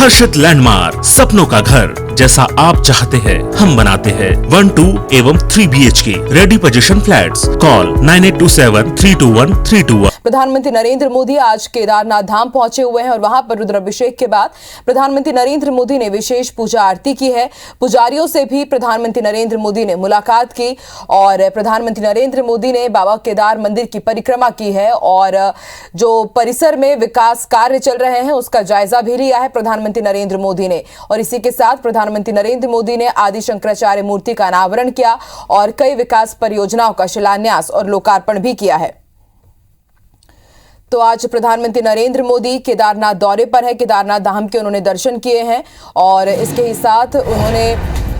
हर्षित landmark, सपनों का घर जैसा आप चाहते हैं हम बनाते हैं। 1, 2 एवं 3 BHK ready position flats. Call 9827321321। प्रधानमंत्री नरेंद्र मोदी आज केदारनाथ धाम पहुंचे हुए हैं और वहां पर रुद्राभिषेक के बाद प्रधानमंत्री नरेंद्र मोदी ने विशेष पूजा आरती की है। पुजारियों से भी प्रधानमंत्री नरेंद्र मोदी ने मुलाकात की और प्रधानमंत्री नरेंद्र मोदी ने बाबा केदार मंदिर की परिक्रमा की है और जो परिसर में विकास कार्य चल रहे हैं उसका जायजा भी लिया है प्रधानमंत्री नरेंद्र मोदी ने। और इसी के साथ प्रधानमंत्री नरेंद्र मोदी ने आदि शंकराचार्य मूर्ति का अनावरण किया और कई विकास परियोजनाओं का शिलान्यास और लोकार्पण भी किया है। तो आज प्रधानमंत्री नरेंद्र मोदी केदारनाथ दौरे पर है। केदारनाथ धाम के उन्होंने दर्शन किए हैं और इसके ही साथ उन्होंने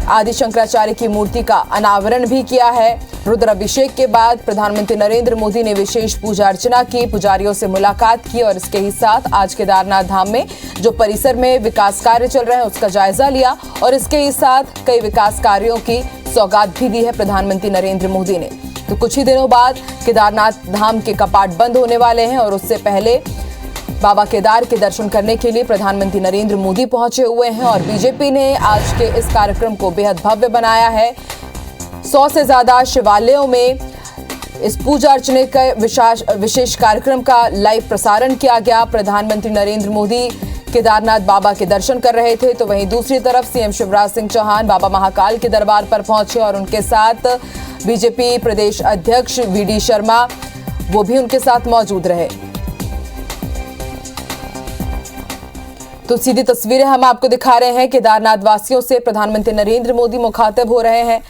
आदि शंकराचार्य की मूर्ति का अनावरण भी किया है। रुद्राभिषेक के बाद प्रधानमंत्री नरेंद्र मोदी ने विशेष पूजा अर्चना की, पुजारियों से मुलाकात की और इसके ही साथ आज केदारनाथ धाम में जो परिसर में विकास कार्य चल रहे हैं उसका जायजा लिया और इसके ही साथ कई विकास कार्यों की सौगात भी दी है प्रधानमंत्री नरेंद्र मोदी ने। तो कुछ ही दिनों बाद केदारनाथ धाम के कपाट बंद होने वाले हैं और उससे पहले बाबा केदार के दर्शन करने के लिए प्रधानमंत्री नरेंद्र मोदी पहुंचे हुए हैं और बीजेपी ने आज के इस कार्यक्रम को बेहद भव्य बनाया है। 100 से ज्यादा शिवालयों में इस पूजा अर्चना के विशेष कार्यक्रम का लाइव प्रसारण किया गया। प्रधानमंत्री नरेंद्र मोदी केदारनाथ बाबा के दर्शन कर रहे थे तो वहीं दूसरी तरफ सीएम शिवराज सिंह चौहान बाबा महाकाल के दरबार पर पहुंचे और उनके साथ बीजेपी प्रदेश अध्यक्ष वीडी शर्मा वो भी उनके साथ मौजूद रहे। तो सीधी तस्वीरें हम आपको दिखा रहे हैं। केदारनाथ वासियों से प्रधानमंत्री नरेंद्र मोदी मुखातिब हो रहे हैं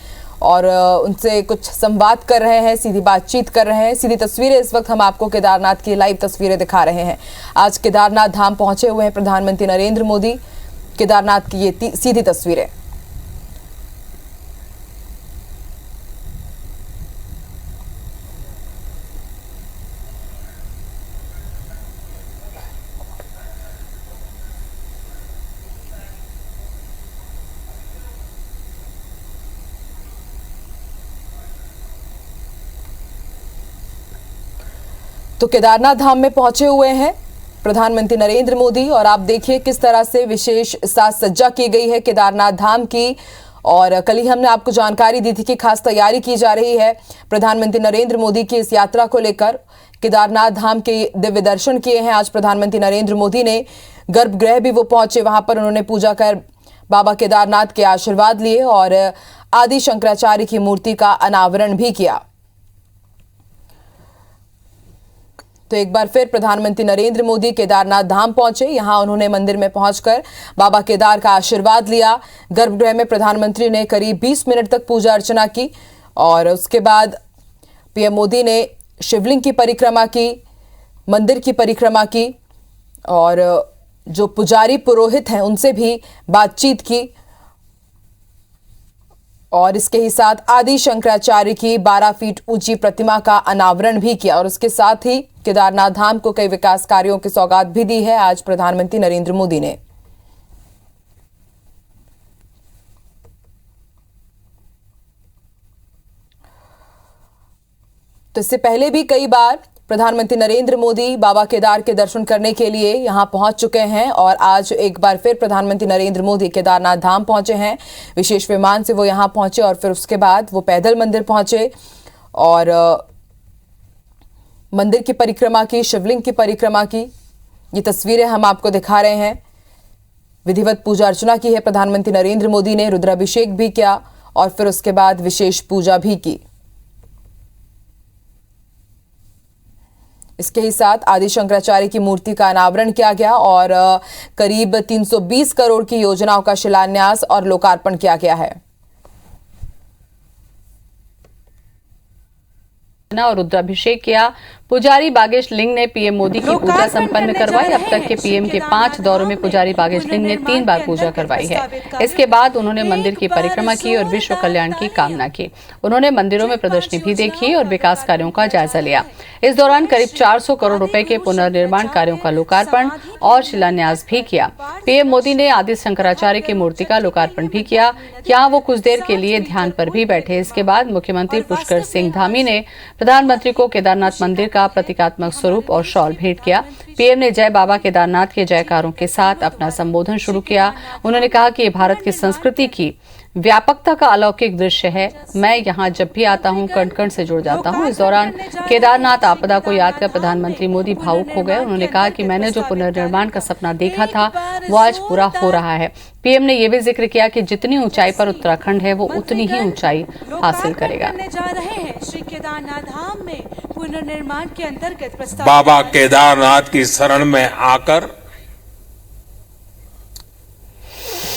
और उनसे कुछ संवाद कर रहे हैं, सीधी बातचीत कर रहे हैं। सीधी तस्वीरें इस वक्त हम आपको केदारनाथ की लाइव तस्वीरें दिखा रहे हैं। आज केदारनाथ धाम पहुंचे हुए हैं प्रधानमंत्री नरेंद्र मोदी। केदारनाथ की ये सीधी तस्वीरें। तो केदारनाथ धाम में पहुंचे हुए हैं प्रधानमंत्री नरेंद्र मोदी और आप देखिए किस तरह से विशेष साज सज्जा की गई है केदारनाथ धाम की। और कल ही हमने आपको जानकारी दी थी कि खास तैयारी की जा रही है प्रधानमंत्री नरेंद्र मोदी की इस यात्रा को लेकर। केदारनाथ धाम के दिव्य दर्शन किए हैं आज प्रधानमंत्री नरेंद्र मोदी ने। गर्भगृह भी वो पहुंचे, वहां पर उन्होंने पूजा कर बाबा केदारनाथ के आशीर्वाद लिए और आदि शंकराचार्य की मूर्ति का अनावरण भी किया। तो एक बार फिर प्रधानमंत्री नरेंद्र मोदी केदारनाथ धाम पहुंचे। यहां उन्होंने मंदिर में पहुंचकर बाबा केदार का आशीर्वाद लिया। गर्भगृह में प्रधानमंत्री ने करीब 20 मिनट तक पूजा अर्चना की और उसके बाद पीएम मोदी ने शिवलिंग की परिक्रमा की, मंदिर की परिक्रमा की और जो पुजारी पुरोहित हैं उनसे भी बातचीत की और इसके ही साथ आदि शंकराचार्य की 12 फीट ऊंची प्रतिमा का अनावरण भी किया और उसके साथ ही केदारनाथ धाम को कई विकास कार्यों की सौगात भी दी है आज प्रधानमंत्री नरेंद्र मोदी ने। तो इससे पहले भी कई बार प्रधानमंत्री नरेंद्र मोदी बाबा केदार के दर्शन करने के लिए यहां पहुंच चुके हैं और आज एक बार फिर प्रधानमंत्री नरेंद्र मोदी केदारनाथ धाम पहुंचे हैं। विशेष विमान से वो यहां पहुंचे और फिर उसके बाद वो पैदल मंदिर पहुंचे और मंदिर की परिक्रमा की, शिवलिंग की परिक्रमा की। ये तस्वीरें हम आपको दिखा रहे हैं। विधिवत पूजा अर्चना की है प्रधानमंत्री नरेंद्र मोदी ने, रुद्राभिषेक भी किया और फिर उसके बाद विशेष पूजा भी की। इसके ही साथ आदि शंकराचार्य की मूर्ति का अनावरण किया गया और करीब 320 करोड़ की योजनाओं का शिलान्यास और लोकार्पण किया गया है। और रुद्राभिषेक किया। पुजारी बागेश लिंग ने पीएम मोदी की पूजा संपन्न करवाई। अब तक के पीएम के 5 दौरों में पुजारी बागेश लिंग ने 3 बार पूजा करवाई है। इसके बाद उन्होंने मंदिर की परिक्रमा की और विश्व कल्याण की कामना की। उन्होंने मंदिरों में प्रदर्शनी भी देखी और विकास कार्यों का जायजा लिया। इस दौरान करीब 400 करोड़ रुपए के पुनर्निर्माण कार्यों का लोकार्पण और शिलान्यास भी किया। पीएम मोदी ने आदि शंकराचार्य की मूर्ति का लोकार्पण भी किया। यहाँ वो कुछ देर के लिए ध्यान पर भी बैठे। इसके बाद मुख्यमंत्री पुष्कर सिंह धामी ने प्रधानमंत्री को केदारनाथ मंदिर का का प्रतीकात्मक स्वरूप और शॉल भेंट किया। पीएम ने जय बाबा केदारनाथ के जयकारों के साथ अपना संबोधन शुरू किया। उन्होंने कहा कि ये भारत की संस्कृति की व्यापकता का अलौकिक दृश्य है। मैं यहाँ जब भी आता हूँ कण कण से जुड़ जाता हूँ। इस दौरान केदारनाथ आपदा को याद कर प्रधानमंत्री मोदी भावुक हो गए। उन्होंने कहा कि मैंने जो पुनर्निर्माण का सपना देखा था वो आज पूरा हो रहा है। पीएम ने यह भी जिक्र किया कि जितनी ऊंचाई पर उत्तराखंड है वो उतनी ही ऊंचाई हासिल करेगा। जा रहे हैं श्री केदारनाथ धाम में पुनर्निर्माण के अंतर्गत प्रस्ताव बाबा केदारनाथ की शरण में आकर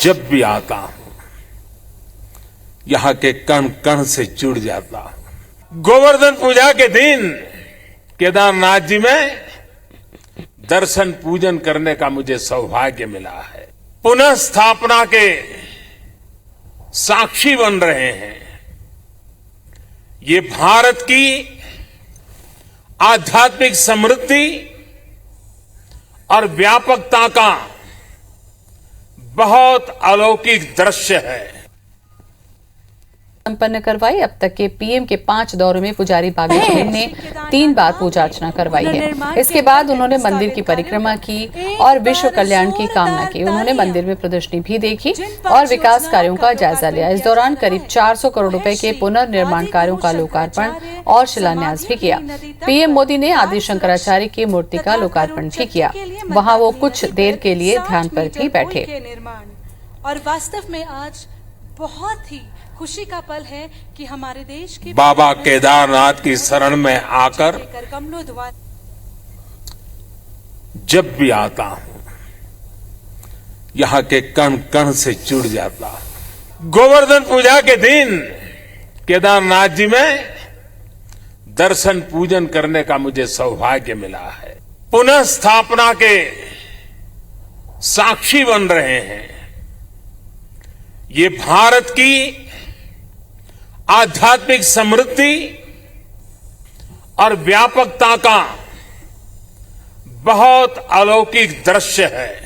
जब भी आता हूं यहाँ के कण कण से जुड़ जाता हूं। गोवर्धन पूजा के दिन केदारनाथ जी में दर्शन पूजन करने का मुझे सौभाग्य मिला है। पुनः स्थापना के साक्षी बन रहे हैं। ये भारत की आध्यात्मिक समृद्धि और व्यापकता का बहुत अलौकिक दृश्य है। संपन्न करवाई। अब तक के पीएम के 5 दौरों में पुजारी बागेश सिंह ने 3 बार पूजा अर्चना करवाई है। इसके बाद उन्होंने मंदिर की परिक्रमा की और विश्व कल्याण की कामना की। उन्होंने मंदिर में प्रदर्शनी भी देखी और विकास कार्यों का जायजा लिया। इस दौरान करीब 400 करोड़ रुपए के पुनर्निर्माण कार्यों का लोकार्पण और शिलान्यास भी किया। पीएम मोदी ने आदि शंकराचार्य की मूर्ति का लोकार्पण भी किया। वहां वो कुछ देर के लिए ध्यान पर भी बैठे। और वास्तव में आज बहुत ही खुशी का पल है कि हमारे देश के बाबा केदारनाथ की शरण में आकर जब भी आता हूं यहाँ के कण कण से जुड़ जाता हूं। गोवर्धन पूजा के दिन केदारनाथ जी में दर्शन पूजन करने का मुझे सौभाग्य मिला है। पुनः स्थापना के साक्षी बन रहे हैं। ये भारत की आध्यात्मिक समृद्धि और व्यापकता का बहुत अलौकिक दृश्य है।